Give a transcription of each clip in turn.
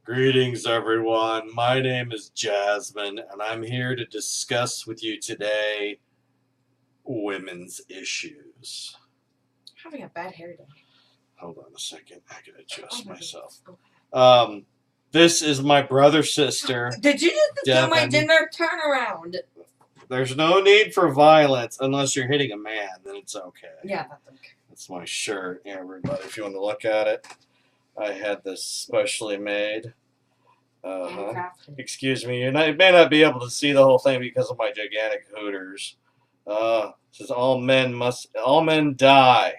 Greetings, everyone. My name is Jasmine, and I'm here to discuss with you today women's issues. Having a bad hair day. Hold on a second. I can adjust myself. Okay. This is my brother, sister. Did you just do my Devin. gender turnaround? There's no need for violence unless you're hitting a man, then it's okay. Yeah, that's okay. That's my shirt, everybody. If you want to look at it, I had this specially made. Excuse me, you may not be able to see the whole thing because of my gigantic hooters. Says all men die.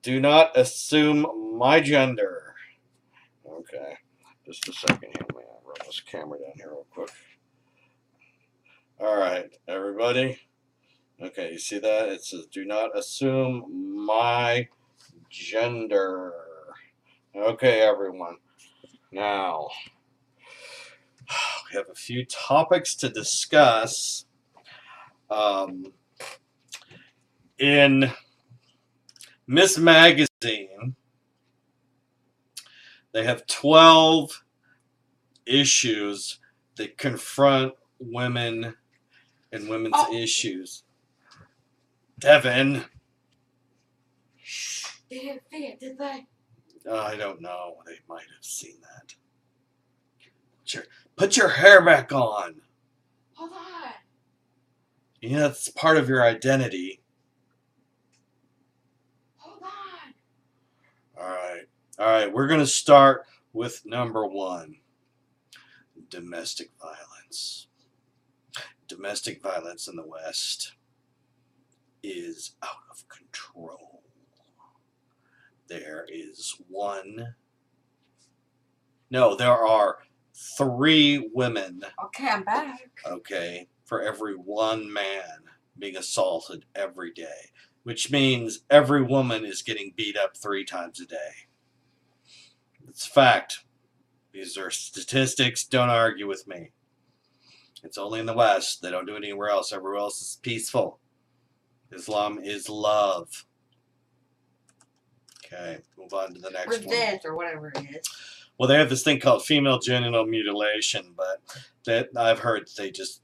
Do not assume my gender. Okay, just a second here. Let me run this camera down here real quick. All right, everybody. Okay, you see that? It says do not assume my gender. Okay, everyone. Now, we have a few topics to discuss. In Miss Magazine, they have 12 issues that confront women and women's issues. Devin. They didn't see it, did they? I don't know. They might have seen that. Put your hair back on. Hold on. You know, that's part of your identity. Hold on. All right. We're going to start with number 1. Domestic violence. Domestic violence in the West is out of control. There are 3 women. Okay, I'm back. Okay, for every 1 man being assaulted every day, which means every woman is getting beat up 3 times a day. It's a fact. These are statistics. Don't argue with me. It's only in the West. They don't do it anywhere else. Everywhere else is peaceful. Islam is love. Okay, move on to the next one. Or death, or whatever it is. Well, they have this thing called female genital mutilation, but that I've heard they say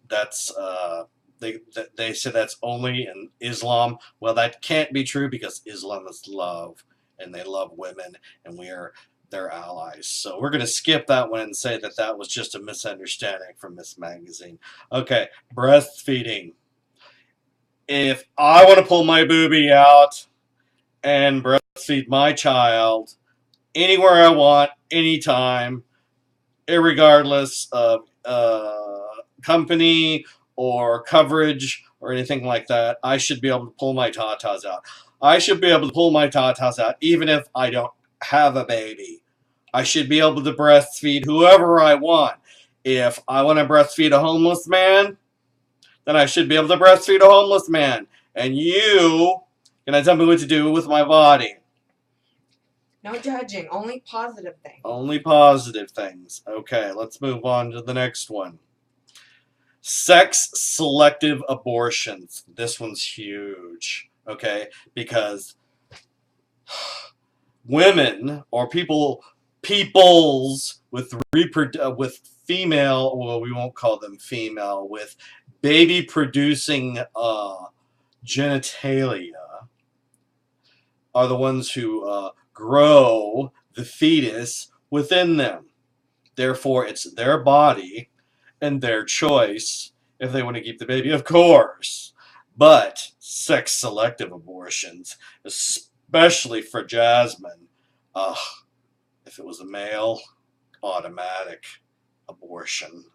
that's only in Islam. Well, that can't be true because Islam is love, and they love women, and we are their allies. So we're going to skip that one and say that was just a misunderstanding from Miss Magazine. Okay, breastfeeding. If I want to pull my boobie out and breastfeed my child anywhere I want, anytime, irregardless of company or coverage or anything like that, I should be able to pull my tatas out. I should be able to pull my tatas out even if I don't have a baby. I should be able to breastfeed whoever I want. If I want to breastfeed a homeless man, then I should be able to breastfeed a homeless man. And you can tell me what to do with my body. No judging, only positive things. Only positive things. Okay, let's move on to the next one. Sex-selective abortions. This one's huge, okay? Because women or peoples with female, well, we won't call them female, with baby-producing genitalia are the ones who grow the fetus within them. Therefore, it's their body and their choice if they want to keep the baby, of course. But sex-selective abortions, especially for Jasmine, if it was a male, automatic abortion.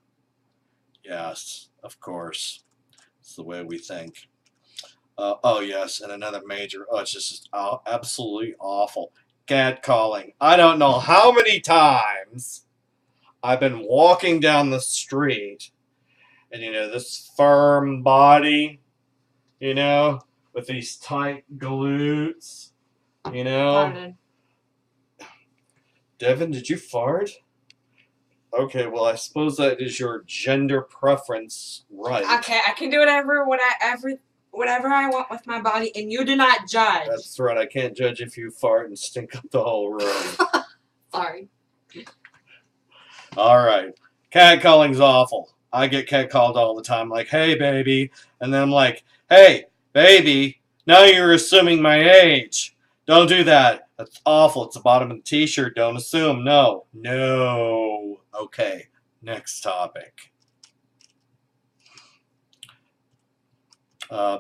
Yes, of course. It's the way we think. Oh, yes, and another major, it's just absolutely awful. Catcalling. I don't know how many times I've been walking down the street, and, this firm body, with these tight glutes, Farted. Devin, did you fart? Okay, well, I suppose that is your gender preference, right? Okay, I can do whatever I want with my body, and you do not judge. That's right. I can't judge if you fart and stink up the whole room. Sorry. All right. Catcalling's awful. I get catcalled all the time, like, hey, baby. And then I'm like, hey, baby, now you're assuming my age. Don't do that. That's awful. It's the bottom of the t-shirt. Don't assume. No. No. Okay. Next topic.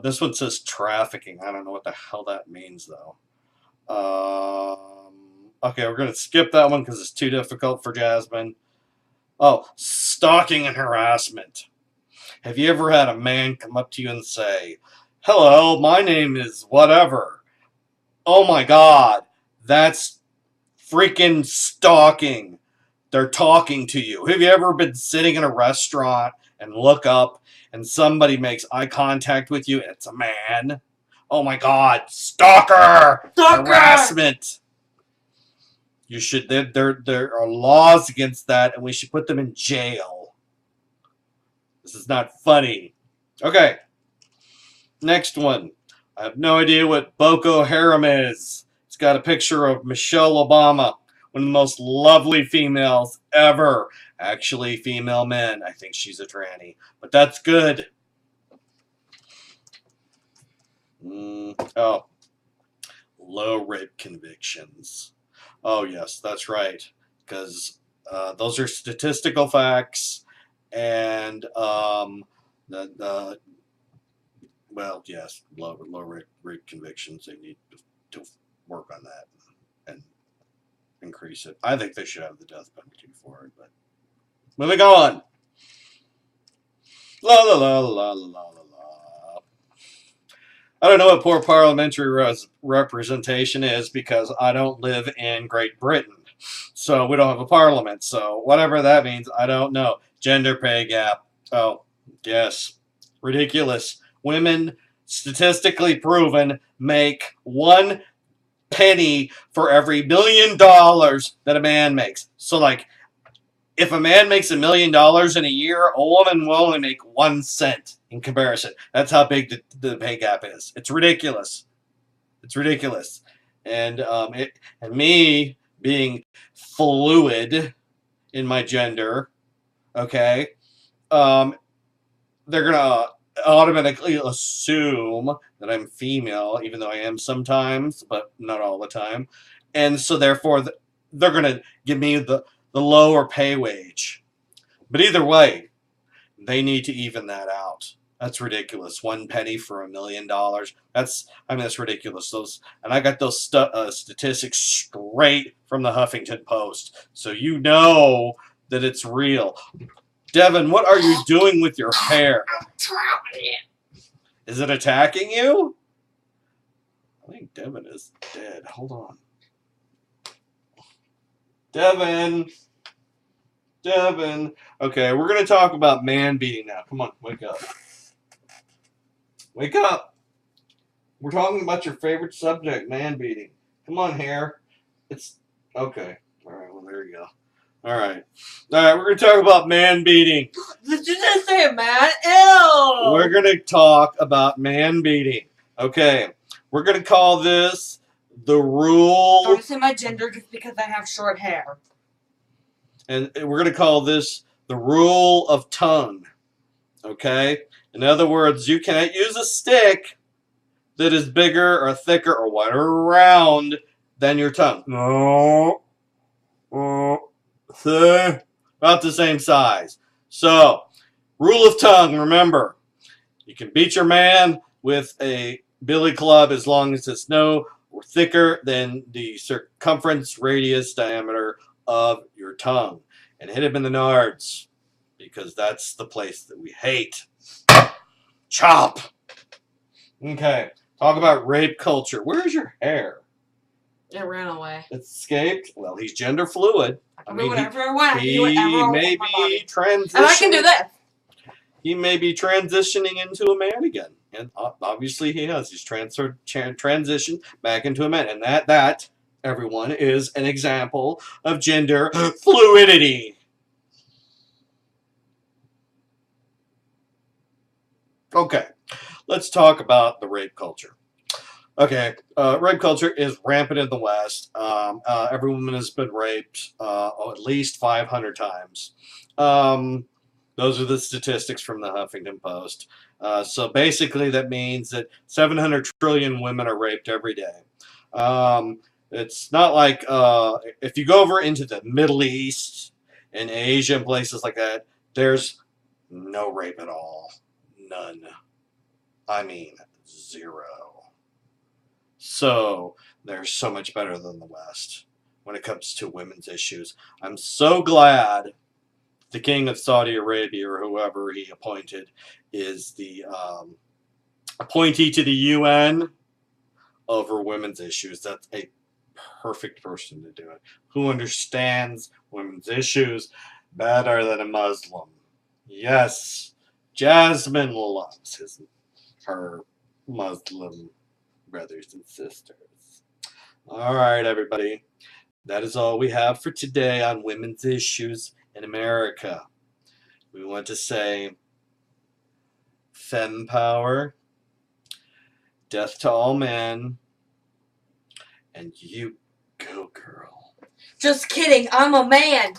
This one says trafficking. I don't know what the hell that means, though. Okay, we're going to skip that one because it's too difficult for Jasmine. Oh, stalking and harassment. Have you ever had a man come up to you and say, hello, my name is whatever? Oh my God, that's freaking stalking. They're talking to you. Have you ever been sitting in a restaurant and look up and somebody makes eye contact with you and it's a man? Oh my God, stalker! Stalker! Harassment! You should. There are laws against that, and we should put them in jail. This is not funny. Okay. Next one. I have no idea what Boko Haram is. It's got a picture of Michelle Obama, one of the most lovely females ever. Actually, female men. I think she's a tranny, but that's good. Oh, low rape convictions. Oh, yes, that's right. Because those are statistical facts. And, well, yes, low rape convictions. They need to work on that and increase it. I think they should have the death penalty for it. But moving on. La la la la la la la. I don't know what poor parliamentary representation is because I don't live in Great Britain. So we don't have a parliament. So whatever that means, I don't know. Gender pay gap. Oh, yes. Ridiculous. Women, statistically proven, make 1 penny for every $1 million that a man makes. So, like, if a man makes $1 million in a year, a woman will only make 1 cent in comparison. That's how big the pay gap is. It's ridiculous. It's ridiculous. And me being fluid in my gender, okay, they're gonna automatically assume that I'm female, even though I am sometimes, but not all the time. And so therefore, they're gonna give me the lower pay wage. But either way, they need to even that out. That's ridiculous. 1 penny for $1 million. That's ridiculous. And I got those statistics straight from the Huffington Post, so you know that it's real. Devin, what are you doing with your hair? I'm trapping it. Is it attacking you? I think Devin is dead. Hold on. Devin. Okay, we're going to talk about man beating now. Come on, wake up. Wake up. We're talking about your favorite subject, man beating. Come on, hair. It's okay. All right, well, there you go. All right, we're going to talk about man beating. Did you just say man? Ew. We're going to talk about man beating. Okay, we're going to call this the rule. Don't say my gender just because I have short hair. And we're going to call this the rule of tongue. Okay? In other words, you cannot use a stick that is bigger or thicker or whatever round than your tongue. No. See? About the same size. So, rule of tongue, remember, you can beat your man with a billy club as long as it's no thicker than the circumference, radius, diameter of your tongue. And hit him in the nards, because that's the place that we hate. Chop! Okay, talk about rape culture. Where's your hair? It ran away. It escaped? Well, he's gender fluid. I can do whatever I want. He may be transitioning. And I can do this. He may be transitioning into a man again. And obviously he has. He's transitioned back into a man. And that, everyone, is an example of gender fluidity. Okay, let's talk about the rape culture. Okay, rape culture is rampant in the West. Every woman has been raped at least 500 times. Um, those are the statistics from the Huffington Post. So basically, that means that 700 trillion women are raped every day. It's not like if you go over into the Middle East and Asia and places like that, there's no rape at all. None. I mean, zero. So they're so much better than the West when it comes to women's issues. I'm so glad the king of Saudi Arabia or whoever he appointed is the appointee to the UN over women's issues. That's a perfect person to do it. Who understands women's issues better than a Muslim? Yes, Jasmine loves her Muslim brothers and sisters. All right, everybody. That is all we have for today on women's issues in America. We want to say fem power, death to all men, and you go, girl. Just kidding. I'm a man.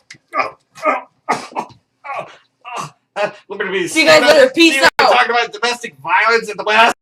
We're going to be See you guys later. Peace out. Talking about domestic violence in the West.